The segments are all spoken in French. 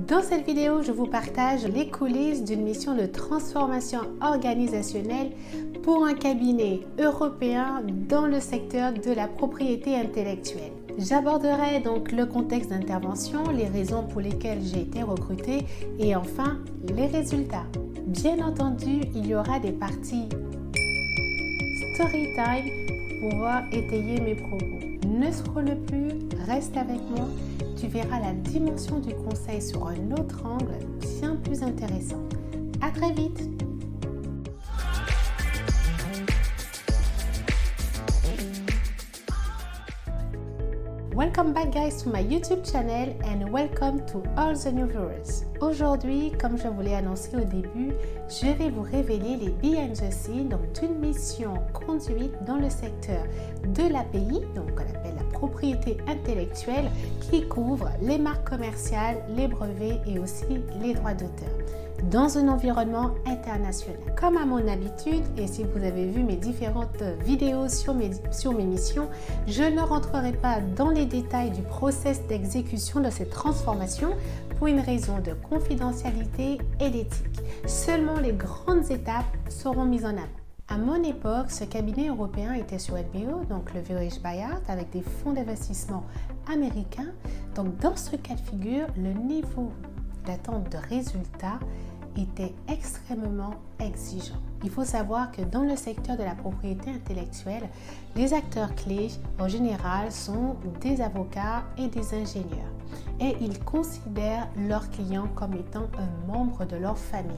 Dans cette vidéo, je vous partage les coulisses d'une mission de transformation organisationnelle pour un cabinet européen dans le secteur de la propriété intellectuelle. J'aborderai donc le contexte d'intervention, les raisons pour lesquelles j'ai été recrutée et enfin les résultats. Bien entendu, il y aura des parties story time pour pouvoir étayer mes propos. Ne scrolle plus, reste avec moi. Tu verras la dimension du conseil sur un autre angle bien plus intéressant. À très vite! Welcome back guys to my YouTube channel and welcome to all the new viewers. Aujourd'hui, comme je vous l'ai annoncé au début, je vais vous révéler les behind the scenes d'une mission conduite dans le secteur de l'API, donc qu'on appelle la propriété intellectuelle, qui couvre les marques commerciales, les brevets et aussi les droits d'auteur, dans un environnement international. Comme à mon habitude, et si vous avez vu mes différentes vidéos sur mes missions, je ne rentrerai pas dans les détails du process d'exécution de cette transformation pour une raison de confidentialité et d'éthique. Seulement les grandes étapes seront mises en avant. À mon époque, ce cabinet européen était sur LBO, donc le Leveraged Buyout, avec des fonds d'investissement américains. Donc dans ce cas de figure, le niveau d'attente de résultats était extrêmement exigeant. Il faut savoir que dans le secteur de la propriété intellectuelle, les acteurs clés en général sont des avocats et des ingénieurs et ils considèrent leurs clients comme étant un membre de leur famille.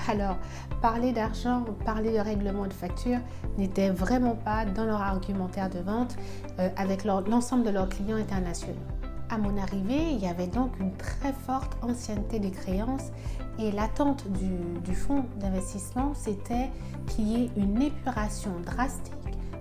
Alors, parler d'argent, parler de règlement de facture n'était vraiment pas dans leur argumentaire de vente avec l'ensemble de leurs clients internationaux. À mon arrivée, il y avait donc une très forte ancienneté des créances et l'attente du fonds d'investissement, c'était qu'il y ait une épuration drastique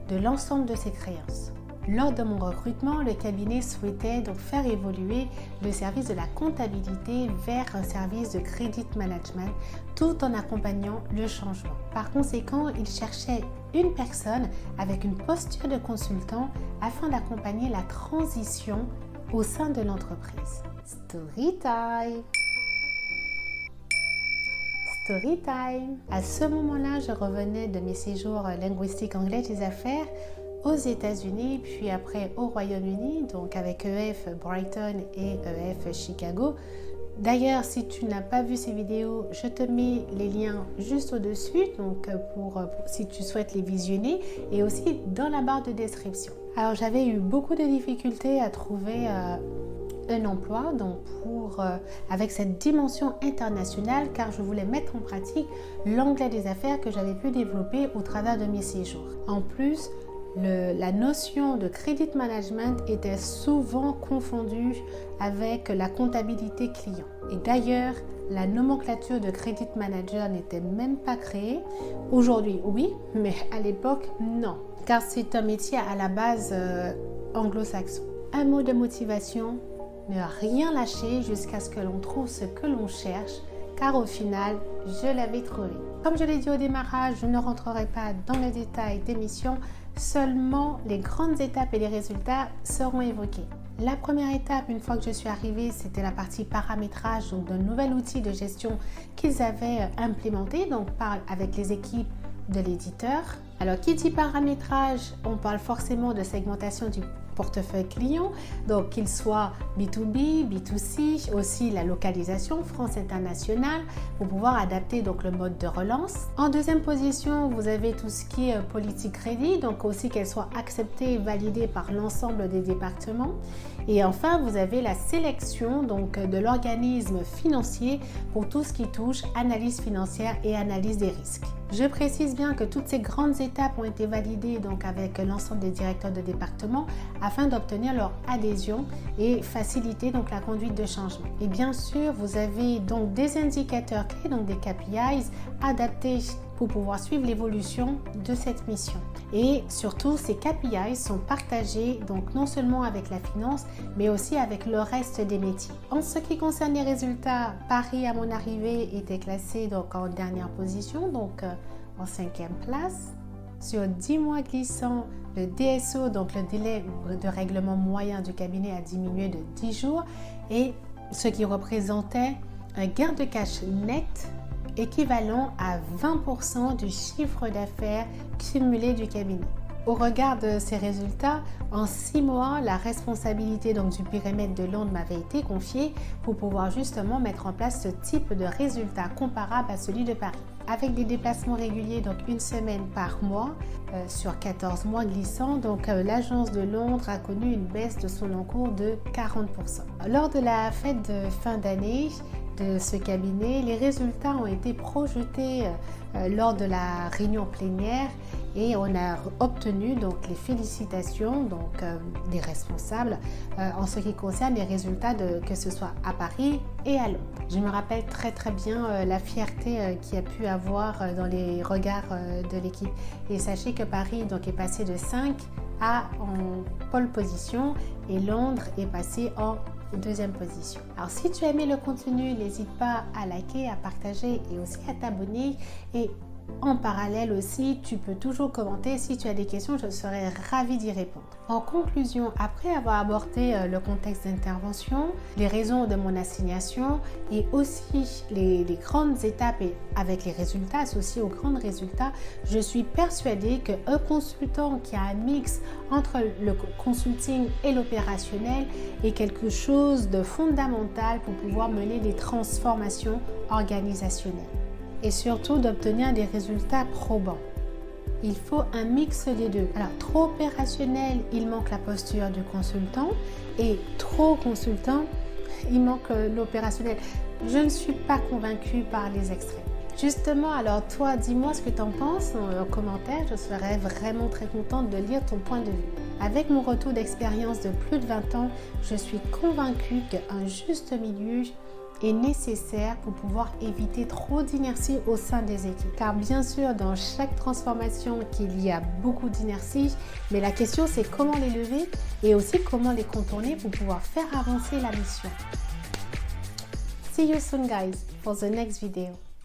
de l'ensemble de ces créances. Lors de mon recrutement, le cabinet souhaitait donc faire évoluer le service de la comptabilité vers un service de credit management tout en accompagnant le changement. Par conséquent, il cherchait une personne avec une posture de consultant afin d'accompagner la transition au sein de l'entreprise. Story time! Story time! À ce moment-là, je revenais de mes séjours linguistiques anglais des affaires aux États-Unis, puis après au Royaume-Uni, donc avec EF Brighton et EF Chicago. D'ailleurs, si tu n'as pas vu ces vidéos, je te mets les liens juste au-dessus, donc si tu souhaites les visionner, et aussi dans la barre de description. Alors, j'avais eu beaucoup de difficultés à trouver un emploi donc avec cette dimension internationale, car je voulais mettre en pratique l'anglais des affaires que j'avais pu développer au travers de mes séjours. En plus, la notion de credit management était souvent confondue avec la comptabilité client. Et d'ailleurs, la nomenclature de credit manager n'était même pas créée. Aujourd'hui, oui, mais à l'époque, non. Car c'est un métier à la base anglo-saxon. Un mot de motivation, ne rien lâcher jusqu'à ce que l'on trouve ce que l'on cherche, car au final, je l'avais trouvé. Comme je l'ai dit au démarrage, je ne rentrerai pas dans le détail des missions, seulement les grandes étapes et les résultats seront évoqués. La première étape, une fois que je suis arrivée, c'était la partie paramétrage, donc d'un nouvel outil de gestion qu'ils avaient implémenté, donc avec les équipes de l'éditeur. Alors, qui dit paramétrage, on parle forcément de segmentation du portefeuille client, donc qu'il soit B2B, B2C, aussi la localisation France internationale pour pouvoir adapter donc le mode de relance. En deuxième position, vous avez tout ce qui est politique crédit, donc aussi qu'elle soit acceptée et validée par l'ensemble des départements. Et enfin, vous avez la sélection donc de l'organisme financier pour tout ce qui touche analyse financière et analyse des risques. Je précise bien que toutes ces grandes étapes ont été validées donc avec l'ensemble des directeurs de département afin d'obtenir leur adhésion et faciliter donc la conduite de changement. Et bien sûr, vous avez donc des indicateurs clés, donc des KPIs adaptés pour pouvoir suivre l'évolution de cette mission. Et surtout, ces KPIs sont partagés donc non seulement avec la finance, mais aussi avec le reste des métiers. En ce qui concerne les résultats, Paris à mon arrivée était classé donc en dernière position, donc en 5e place. Sur 10 mois glissants, le DSO, donc le délai de règlement moyen du cabinet, a diminué de 10 jours et ce qui représentait un gain de cash net équivalent à 20% du chiffre d'affaires cumulé du cabinet. Au regard de ces résultats, en 6 mois, la responsabilité du périmètre de Londres m'avait été confiée pour pouvoir justement mettre en place ce type de résultat comparable à celui de Paris. Avec des déplacements réguliers, donc une semaine par mois, sur 14 mois glissants, l'agence de Londres a connu une baisse de son encours de 40%. Lors de la fête de fin d'année de ce cabinet, les résultats ont été projetés lors de la réunion plénière et on a obtenu les félicitations des responsables en ce qui concerne les résultats que ce soit à Paris et à Londres. Je me rappelle très bien la fierté qu'il y a pu avoir dans les regards de l'équipe. Et sachez que Paris est passé de 5 en pole position et Londres est passé en deuxième position. Alors si tu as aimé le contenu, n'hésite pas à liker, à partager et aussi à t'abonner. Et en parallèle aussi, tu peux toujours commenter si tu as des questions, je serai ravie d'y répondre. En conclusion, après avoir abordé le contexte d'intervention, les raisons de mon assignation et aussi les grandes étapes et avec les résultats associés aux grands résultats, je suis persuadée qu'un consultant qui a un mix entre le consulting et l'opérationnel est quelque chose de fondamental pour pouvoir mener des transformations organisationnelles et surtout d'obtenir des résultats probants. Il faut un mix des deux. Alors, trop opérationnel, il manque la posture du consultant et trop consultant, il manque l'opérationnel. Je ne suis pas convaincue par les extrêmes. Justement, alors toi, dis-moi ce que tu en penses en commentaire. Je serais vraiment très contente de lire ton point de vue. Avec mon retour d'expérience de plus de 20 ans, je suis convaincue qu'un juste milieu est nécessaire pour pouvoir éviter trop d'inertie au sein des équipes. Car bien sûr, dans chaque transformation, qu'il y a beaucoup d'inertie, mais la question c'est comment les lever et aussi comment les contourner pour pouvoir faire avancer la mission. See you soon guys for the next video.